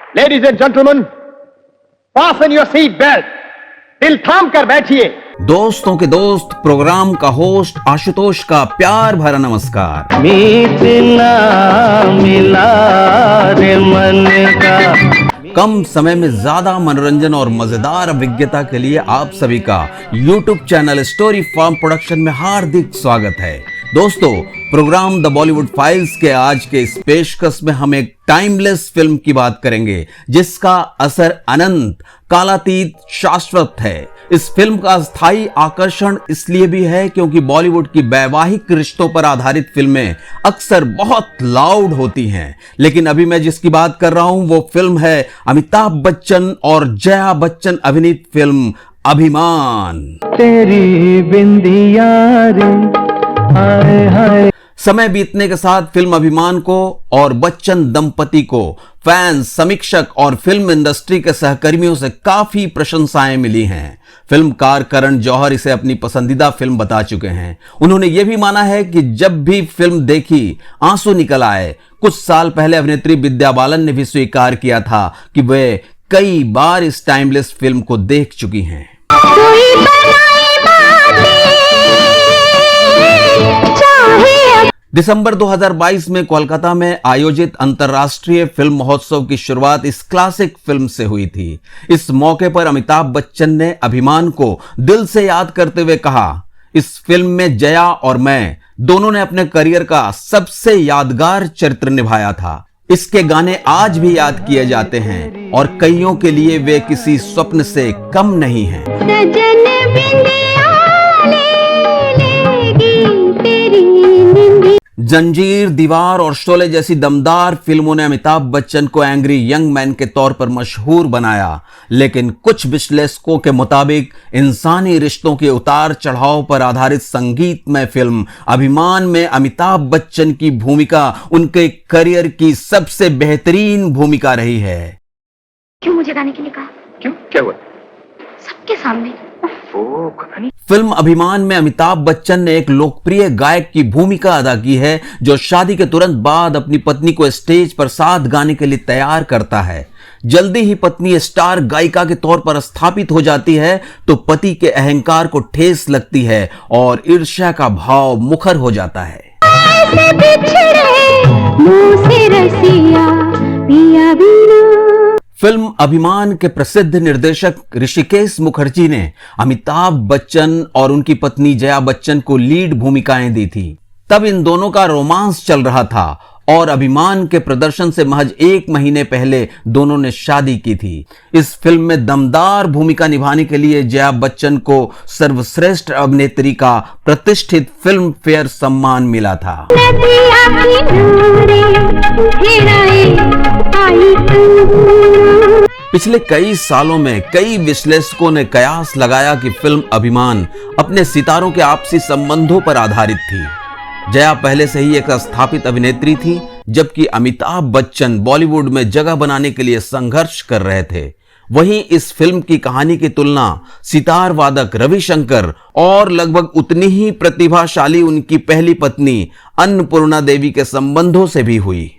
Ladies and gentleman, fasten your seat belt. दिल थाम कर बैठिए। दोस्तों के दोस्त प्रोग्राम का होस्ट आशुतोष का प्यार भरा नमस्कार। मीत ना मिला रे मन का। कम समय में ज्यादा मनोरंजन और मजेदार अभिज्ञता के लिए आप सभी का YouTube channel story farm production में हार्दिक स्वागत है। दोस्तों, प्रोग्राम द बॉलीवुड फाइल्स के आज के इस पेशकश में हम एक टाइमलेस फिल्म की बात करेंगे जिसका असर अनंत, कालातीत, शाश्वत है। इस फिल्म का स्थायी आकर्षण इसलिए भी है क्योंकि बॉलीवुड की वैवाहिक रिश्तों पर आधारित फिल्में अक्सर बहुत लाउड होती हैं, लेकिन अभी मैं जिसकी बात कर रहा हूं वो फिल्म है अमिताभ बच्चन और जया बच्चन अभिनीत फिल्म अभिमान। तेरी बिंदिया रे हाय हाय। समय बीतने के साथ फिल्म अभिमान को और बच्चन दंपति को फैंस, समीक्षक और फिल्म इंडस्ट्री के सहकर्मियों से काफी प्रशंसाएं मिली हैं। फिल्मकार करण जौहर इसे अपनी पसंदीदा फिल्म बता चुके हैं। उन्होंने यह भी माना है कि जब भी फिल्म देखी आंसू निकल आए। कुछ साल पहले अभिनेत्री विद्या बालन ने भी स्वीकार किया था कि वे कई बार इस टाइमलेस फिल्म को देख चुकी हैं। दिसंबर 2022 में कोलकाता में आयोजित अंतर्राष्ट्रीय फिल्म महोत्सव की शुरुआत इस क्लासिक फिल्म से हुई थी। इस मौके पर अमिताभ बच्चन ने अभिमान को दिल से याद करते हुए कहा, इस फिल्म में जया और मैं दोनों ने अपने करियर का सबसे यादगार चरित्र निभाया था। इसके गाने आज भी याद किए जाते हैं और कईयों के लिए वे किसी स्वप्न से कम नहीं हैं। जंजीर, दीवार और शोले जैसी दमदार फिल्मों ने अमिताभ बच्चन को एंग्री यंग मैन के तौर पर मशहूर बनाया, लेकिन कुछ विश्लेषकों के मुताबिक इंसानी रिश्तों के उतार चढ़ाव पर आधारित संगीतमय फिल्म अभिमान में अमिताभ बच्चन की भूमिका उनके करियर की सबसे बेहतरीन भूमिका रही है। क्यों मुझे गाने के लिए कहा? क्यों, क्या हुआ? सबके सामने। फिल्म अभिमान में अमिताभ बच्चन ने एक लोकप्रिय गायक की भूमिका अदा की है जो शादी के तुरंत बाद अपनी पत्नी को स्टेज पर साथ गाने के लिए तैयार करता है। जल्दी ही पत्नी स्टार गायिका के तौर पर स्थापित हो जाती है तो पति के अहंकार को ठेस लगती है और ईर्ष्या का भाव मुखर हो जाता है। फिल्म अभिमान के प्रसिद्ध निर्देशक ऋषिकेश मुखर्जी ने अमिताभ बच्चन और उनकी पत्नी जया बच्चन को लीड भूमिकाएं दी थी। तब इन दोनों का रोमांस चल रहा था और अभिमान के प्रदर्शन से महज 1 महीने पहले दोनों ने शादी की थी। इस फिल्म में दमदार भूमिका निभाने के लिए जया बच्चन को सर्वश्रेष्ठ अभिनेत्री का प्रतिष्ठित फिल्म फेयर सम्मान मिला था। पिछले कई सालों में कई विश्लेषकों ने कयास लगाया कि फिल्म अभिमान अपने सितारों के आपसी संबंधों पर आधारित थी। जया पहले से ही एक स्थापित अभिनेत्री थी, जबकि अमिताभ बच्चन बॉलीवुड में जगह बनाने के लिए संघर्ष कर रहे थे। वहीं इस फिल्म की कहानी की तुलना सितार वादक रविशंकर और लगभग उतनी ही प्रतिभाशाली उनकी पहली पत्नी अन्नपूर्णा देवी के संबंधों से भी हुई।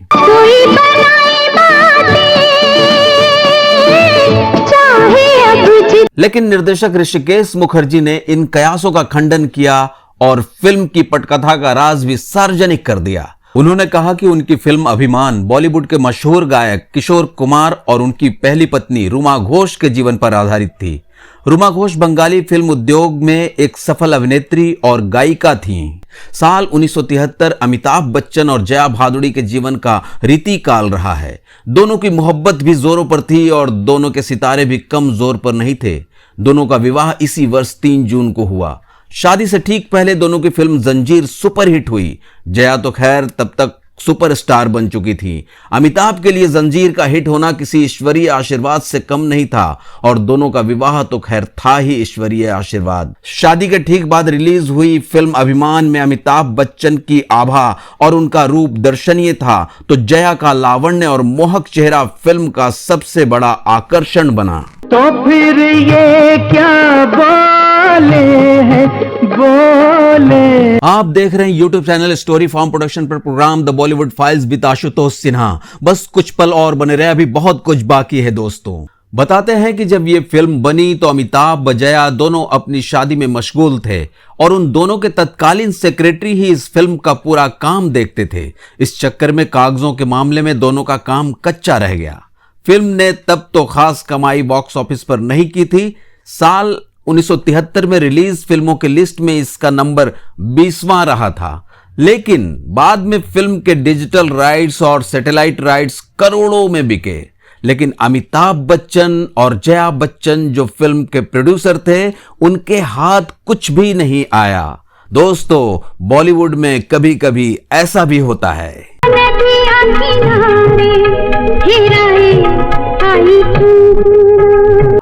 लेकिन निर्देशक ऋषिकेश मुखर्जी ने इन कयासों का खंडन किया और फिल्म की पटकथा का राज भी सार्वजनिक कर दिया। उन्होंने कहा कि उनकी फिल्म अभिमान बॉलीवुड के मशहूर गायक किशोर कुमार और उनकी पहली पत्नी रुमा घोष के जीवन पर आधारित थी। रुमा घोष बंगाली फिल्म उद्योग में एक सफल अभिनेत्री और गायिका थीं। साल 1973 अमिताभ बच्चन और जया भादुड़ी के जीवन का रीतिकाल रहा है। दोनों की मोहब्बत भी जोरों पर थी और दोनों के सितारे भी कम जोर पर नहीं थे। दोनों का विवाह इसी वर्ष 3 जून को हुआ। शादी से ठीक पहले दोनों की फिल्म जंजीर सुपरहिट हुई। जया तो खैर तब तक सुपरस्टार बन चुकी थी। अमिताभ के लिए जंजीर का हिट होना किसी ईश्वरीय आशीर्वाद से कम नहीं था और दोनों का विवाह तो खैर था ही ईश्वरीय आशीर्वाद। शादी के ठीक बाद रिलीज हुई फिल्म अभिमान में अमिताभ बच्चन की आभा और उनका रूप दर्शनीय था, तो जया का लावण्य और मोहक चेहरा फिल्म का सबसे बड़ा आकर्षण बना। तो फिर ये क्या बात वाले हैं बोले। आप देख रहे हैं YouTube channel story form production पर program the Bollywood files with Ashutosh Sinha. बस कुछ पल और बने रहे, अभी बहुत कुछ बाकी है दोस्तों। बताते हैं कि जब ये फिल्म बनी तो अमिताभ व जया दोनों अपनी शादी में मशगूल थे और उन दोनों के तत्कालीन सेक्रेटरी ही इस फिल्म का पूरा काम देखते थे। इस चक्कर में कागजों के मामले में दोनों का काम कच्चा रह गया। फिल्म ने तब तो खास कमाई बॉक्स ऑफिस पर नहीं की थी। साल 1973 में रिलीज फिल्मों की लिस्ट में इसका नंबर 20वां रहा था, लेकिन बाद में फिल्म के डिजिटल राइट्स और सैटेलाइट राइट्स करोड़ों में बिके। लेकिन अमिताभ बच्चन और जया बच्चन जो फिल्म के प्रोड्यूसर थे, उनके हाथ कुछ भी नहीं आया। दोस्तों, बॉलीवुड में कभी कभी ऐसा भी होता है।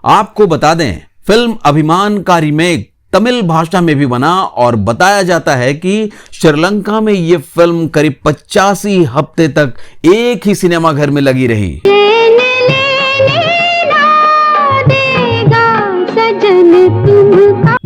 आपको बता दें, फिल्म अभिमान का रीमेक तमिल भाषा में भी बना और बताया जाता है कि श्रीलंका में यह फिल्म करीब 85 हफ्ते तक एक ही सिनेमा घर में लगी रही।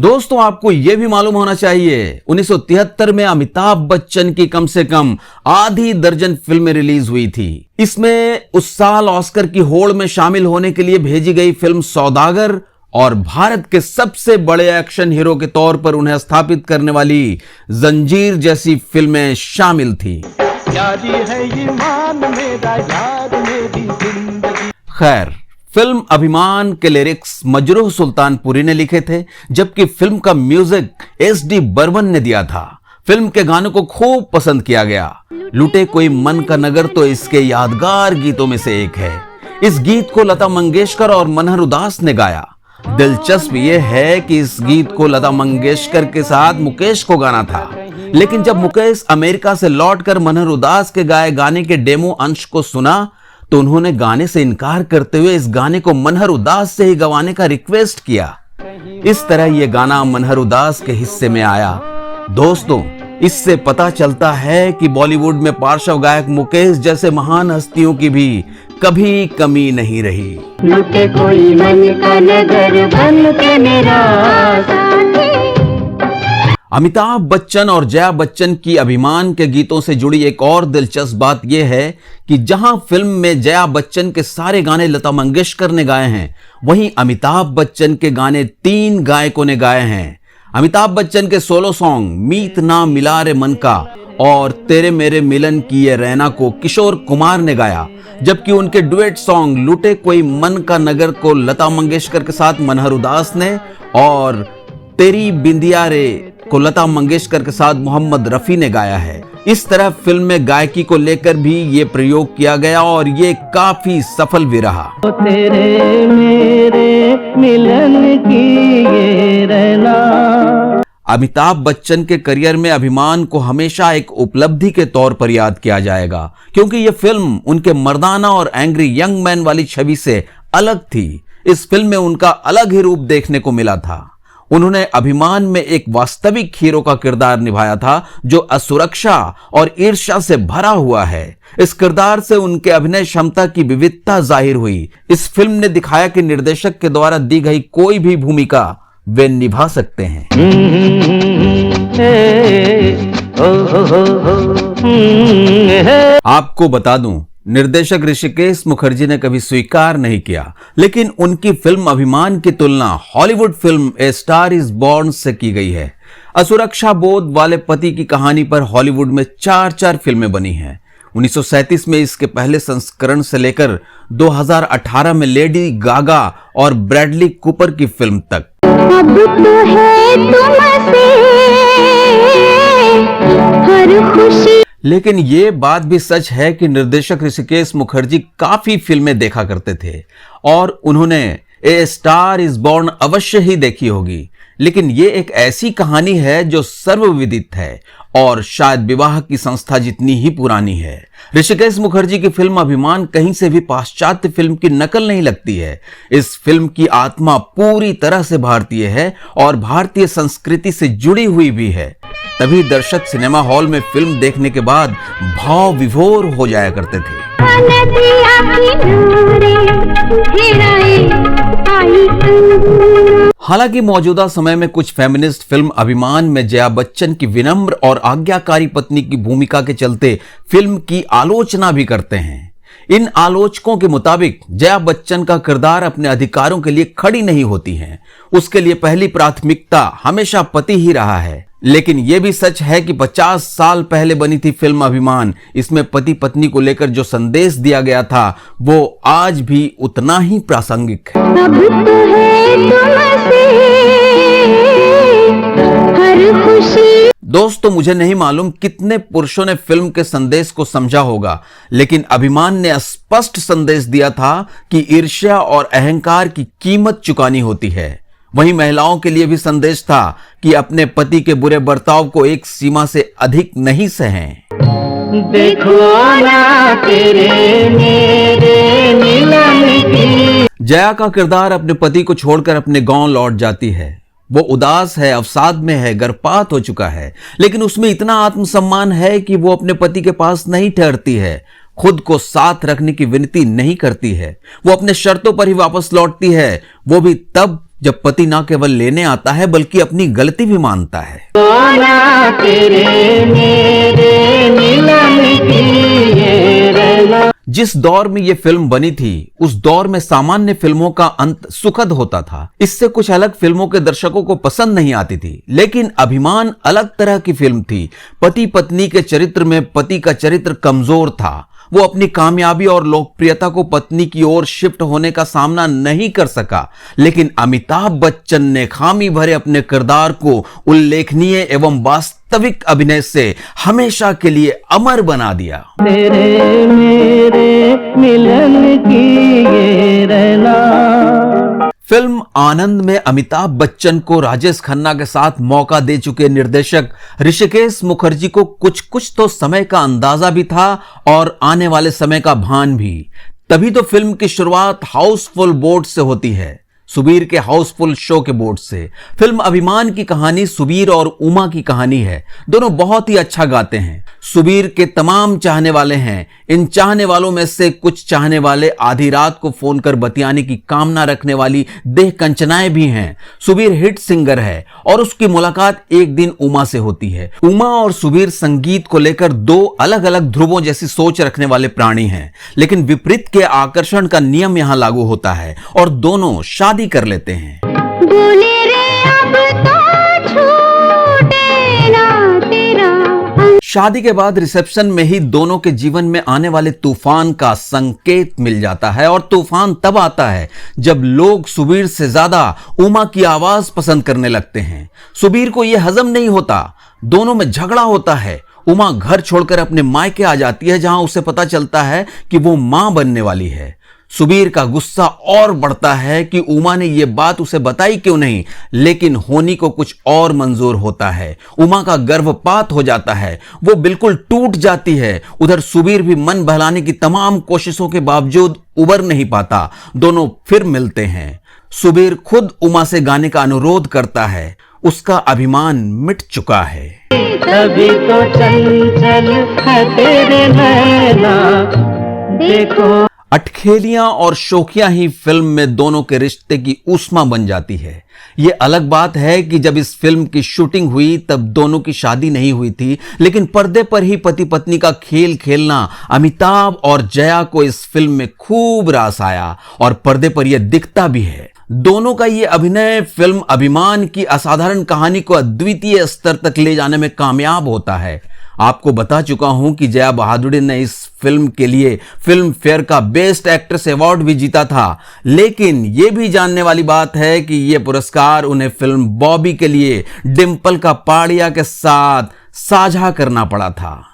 दोस्तों, आपको यह भी मालूम होना चाहिए 1973 में अमिताभ बच्चन की कम से कम आधी दर्जन फिल्में रिलीज हुई थी। इसमें उस साल ऑस्कर की होड़ में शामिल होने के लिए भेजी गई फिल्म सौदागर और भारत के सबसे बड़े एक्शन हीरो के तौर पर उन्हें स्थापित करने वाली जंजीर जैसी फिल्में शामिल थी। यारी है ईमान मेरा यार मेरी जिंदगी। खैर, फिल्म अभिमान के लिरिक्स मजरूह सुल्तानपुरी ने लिखे थे, जबकि फिल्म का म्यूजिक SD बर्मन ने दिया था। फिल्म के गानों को खूब पसंद किया गया। लूटे कोई मन का नगर तो इसके यादगार गीतों में से एक है। इस गीत को लता मंगेशकर और मनहर उदास ने गाया। दिलचस्प यह है कि इस गीत को लता मंगेशकर के साथ मुकेश को गाना था, लेकिन जब मुकेश अमेरिका से लौटकर मनहर उदास के गाए गाने के डेमो अंश को सुना तो उन्होंने गाने से इनकार करते हुए इस गाने को मनहर उदास से ही गवाने का रिक्वेस्ट किया। इस तरह यह गाना मनहर उदास के हिस्से में आया। दोस्तों, इससे पता चलता है कि बॉलीवुड में पार्श्व गायक मुकेश जैसे महान हस्तियों की भी कभी कमी नहीं रही। लुटे कोई मन का नगर बन के मेरा साथी। अमिताभ बच्चन और जया बच्चन की अभिमान के गीतों से जुड़ी एक और दिलचस्प बात यह है कि जहां फिल्म में जया बच्चन के सारे गाने लता मंगेशकर ने गाए हैं, वहीं अमिताभ बच्चन के गाने 3 गायकों ने गाए हैं। अमिताभ बच्चन के सोलो सॉन्ग मीत ना मिला रे मन का और तेरे मेरे मिलन की ये रैना को किशोर कुमार ने गाया, जबकि उनके डुएट सॉन्ग लूटे कोई मन का नगर को लता मंगेशकर के साथ मनहर उदास ने और तेरी बिंदिया रे को लता मंगेशकर के साथ मोहम्मद रफी ने गाया है। इस तरह फिल्म में गायकी को लेकर भी ये प्रयोग किया गया और ये काफी सफल भी रहा। तेरे मेरे मिलन की ये रहना। अमिताभ बच्चन के करियर में अभिमान को हमेशा एक उपलब्धि के तौर पर याद किया जाएगा, क्योंकि यह फिल्म उनके मर्दाना और एंग्री यंग मैन वाली छवि से अलग थी। इस फिल्म में उनका अलग ही रूप देखने को मिला था। उन्होंने अभिमान में एक वास्तविक हीरो का किरदार निभाया था जो असुरक्षा और ईर्ष्या से भरा हुआ है। इस किरदार से उनके अभिनय क्षमता की विविधता जाहिर हुई। इस फिल्म ने दिखाया कि निर्देशक के द्वारा दी गई कोई भी भूमिका वे निभा सकते हैं। आपको बता दूं, निर्देशक ऋषिकेश मुखर्जी ने कभी स्वीकार नहीं किया, लेकिन उनकी फिल्म अभिमान की तुलना Hollywood film A star is born से की गई है। असुरक्षा बोध वाले पति की कहानी पर हॉलीवुड में 4 फिल्में बनी हैं। 1937 में इसके पहले संस्करण से लेकर 2018 में लेडी गागा और ब्रैडली कूपर की फिल्म तक। अब तो है तुमसे हर खुशी। लेकिन ये बात भी सच है कि निर्देशक ऋषिकेश मुखर्जी काफी फिल्में देखा करते थे और उन्होंने ए स्टार इज बॉर्न अवश्य ही देखी होगी। लेकिन ये एक ऐसी कहानी है जो सर्वविदित है और शायद विवाह की संस्था जितनी ही पुरानी है। ऋषिकेश मुखर्जी की फिल्म अभिमान कहीं से भी पाश्चात्य फिल्म की नकल नहीं लगती है। इस फिल्म की आत्मा पूरी तरह से भारतीय है और भारतीय संस्कृति से जुड़ी हुई भी है। तभी दर्शक सिनेमा हॉल में फिल्म देखने के बाद भाव विभोर हो जाया करते थे। हालांकि मौजूदा समय में कुछ फेमिनिस्ट फिल्म अभिमान में जया बच्चन की विनम्र और आज्ञाकारी पत्नी की भूमिका के चलते फिल्म की आलोचना भी करते हैं। इन आलोचकों के मुताबिक जया बच्चन का किरदार अपने अधिकारों के लिए खड़ी नहीं होती हैं। उसके लिए पहली प्राथमिकता हमेशा पति ही रहा है। लेकिन यह भी सच है कि 50 साल पहले बनी थी फिल्म अभिमान। इसमें पति पत्नी को लेकर जो संदेश दिया गया था वो आज भी उतना ही प्रासंगिक है। अब तो है तुमसे हर खुशी। दोस्तों, मुझे नहीं मालूम कितने पुरुषों ने फिल्म के संदेश को समझा होगा, लेकिन अभिमान ने स्पष्ट संदेश दिया था कि ईर्ष्या और अहंकार की कीमत चुकानी होती है। वहीं महिलाओं के लिए भी संदेश था कि अपने पति के बुरे बर्ताव को एक सीमा से अधिक नहीं सहें। देखो ना तेरे मेरे मिलन की। जया का किरदार अपने पति को छोड़कर अपने गांव लौट जाती है। वो उदास है, अवसाद में है, गर्भपात हो चुका है, लेकिन उसमें इतना आत्मसम्मान है कि वो अपने पति के पास नहीं ठहरती है, खुद को साथ रखने की विनती नहीं करती है। वो अपने शर्तों पर ही वापस लौटती है, वो भी तब जब पति ना केवल लेने आता है बल्कि अपनी गलती भी मानता है। तेरे मेरे मिलन की ये रहना। जिस दौर में ये फिल्म बनी थी उस दौर में सामान्य फिल्मों का अंत सुखद होता था। इससे कुछ अलग फिल्मों के दर्शकों को पसंद नहीं आती थी, लेकिन अभिमान अलग तरह की फिल्म थी। पति पत्नी के चरित्र में पति का चरित्र कमजोर था। वो अपनी कामयाबी और लोकप्रियता को पत्नी की ओर शिफ्ट होने का सामना नहीं कर सका, लेकिन अमिताभ बच्चन ने खामी भरे अपने किरदार को उल्लेखनीय एवं वास्तविक अभिनय से हमेशा के लिए अमर बना दिया। तेरे मेरे मिलन की ये रहना। फिल्म आनंद में अमिताभ बच्चन को राजेश खन्ना के साथ मौका दे चुके निर्देशक ऋषिकेश मुखर्जी को कुछ तो समय का अंदाजा भी था और आने वाले समय का भान भी। तभी तो फिल्म की शुरुआत हाउसफुल बोर्ड से होती है, सुबीर के हाउसफुल शो के बोर्ड से। फिल्म अभिमान की कहानी सुबीर और उमा की कहानी है। दोनों बहुत ही अच्छा गाते हैं। सुबीर के तमाम चाहने वाले हैं। इन चाहने वालों में से कुछ चाहने वाले आधी रात को फोन कर बतियाने की कामना रखने वाली देह कंचनाएं भी हैं। सुबीर हिट सिंगर है और उसकी मुलाकात एक दिन उमा से होती है। उमा और सुबीर संगीत को लेकर दो अलग अलग ध्रुवों जैसी सोच रखने वाले प्राणी हैं, लेकिन विपरीत के आकर्षण का नियम यहां लागू होता है और दोनों शादी कर लेते हैं। बोले रे अब तो छूटे ना तेरा। शादी के बाद रिसेप्शन में ही दोनों के जीवन में आने वाले तूफान का संकेत मिल जाता है और तूफान तब आता है जब लोग सुबीर से ज्यादा उमा की आवाज पसंद करने लगते हैं। सुबीर को यह हजम नहीं होता, दोनों में झगड़ा होता है। उमा घर छोड़कर अपने मायके आ जाती है जहां उसे पता चलता है कि वो मां बनने वाली है। सुबीर का गुस्सा और बढ़ता है कि उमा ने यह बात उसे बताई क्यों नहीं, लेकिन होनी को कुछ और मंजूर होता है। उमा का गर्भपात हो जाता है, वो बिल्कुल टूट जाती है। उधर सुबीर भी मन बहलाने की तमाम कोशिशों के बावजूद उबर नहीं पाता। दोनों फिर मिलते हैं। सुबीर खुद उमा से गाने का अनुरोध करता है। उसका अभिमान मिट चुका है। तभी तो चंचल है तेरे नैना, देखो। अटखेलियां और शोखियां ही फिल्म में दोनों के रिश्ते की ऊष्मा बन जाती है। यह अलग बात है कि जब इस फिल्म की शूटिंग हुई तब दोनों की शादी नहीं हुई थी, लेकिन पर्दे पर ही पति पत्नी का खेल खेलना अमिताभ और जया को इस फिल्म में खूब रास आया और पर्दे पर यह दिखता भी है। दोनों का ये अभिनय फिल्म अभिमान की असाधारण कहानी को अद्वितीय स्तर तक ले जाने में कामयाब होता है। आपको बता चुका हूं कि जया बहादुरी ने इस फिल्म के लिए फिल्म फेयर का बेस्ट एक्ट्रेस अवार्ड भी जीता था, लेकिन यह भी जानने वाली बात है कि यह पुरस्कार उन्हें फिल्म बॉबी के लिए डिंपल कपाड़िया के साथ साझा करना पड़ा था।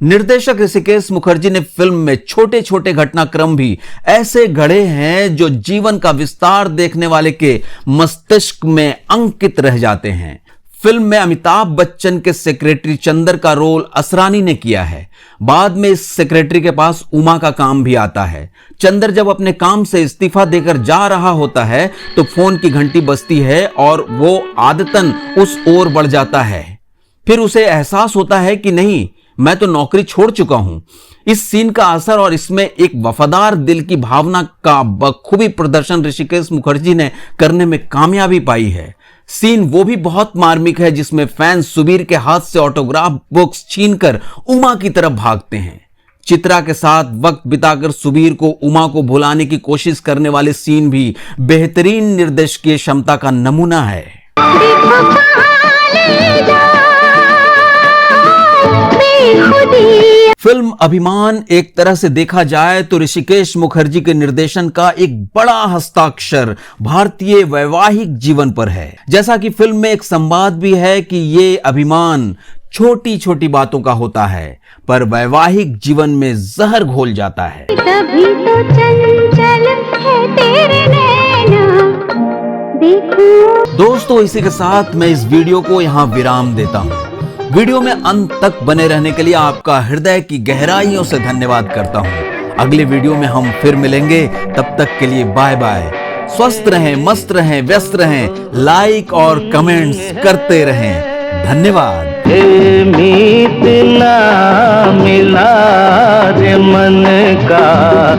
निर्देशक ऋषिकेश मुखर्जी ने फिल्म में छोटे छोटे घटनाक्रम भी ऐसे गढ़े हैं जो जीवन का विस्तार देखने वाले के मस्तिष्क में अंकित रह जाते हैं। फिल्म में अमिताभ बच्चन के सेक्रेटरी चंदर का रोल असरानी ने किया है। बाद में इस सेक्रेटरी के पास उमा का काम भी आता है। चंदर जब अपने काम से इस्तीफा देकर जा रहा होता है तो फोन की घंटी बजती है और वो आदतन उस ओर बढ़ जाता है। फिर उसे एहसास होता है कि नहीं, मैं तो नौकरी छोड़ चुका हूं। इस सीन का असर और इसमें एक वफादार दिल की भावना का बखूबी प्रदर्शन ऋषिकेश मुखर्जी ने करने में कामयाबी पाई है। सीन वो भी बहुत मार्मिक है जिसमें फैंस सुबीर के हाथ से ऑटोग्राफ बुक्स छीनकर उमा की तरफ भागते हैं। चित्रा के साथ वक्त बिताकर सुबीर को उमा को भुलाने की कोशिश करने वाले सीन भी बेहतरीन निर्देशकीय क्षमता का नमूना है। देखो कहाँ ले जाओ बेखुदी। फिल्म अभिमान एक तरह से देखा जाए तो ऋषिकेश मुखर्जी के निर्देशन का एक बड़ा हस्ताक्षर भारतीय वैवाहिक जीवन पर है। जैसा कि फिल्म में एक संवाद भी है कि ये अभिमान छोटी छोटी बातों का होता है पर वैवाहिक जीवन में जहर घोल जाता है। तभी तो चंचल है तेरे नैना देखो। दोस्तों, इसी के साथ मैं इस वीडियो को यहां विराम देता हूं। वीडियो में अंत तक बने रहने के लिए आपका हृदय की गहराइयों से धन्यवाद करता हूं। अगले वीडियो में हम फिर मिलेंगे, तब तक के लिए बाय बाय। स्वस्थ रहें, मस्त रहें, व्यस्त रहें, लाइक और कमेंट्स करते रहें। धन्यवाद। मीत ना मिला रे मन का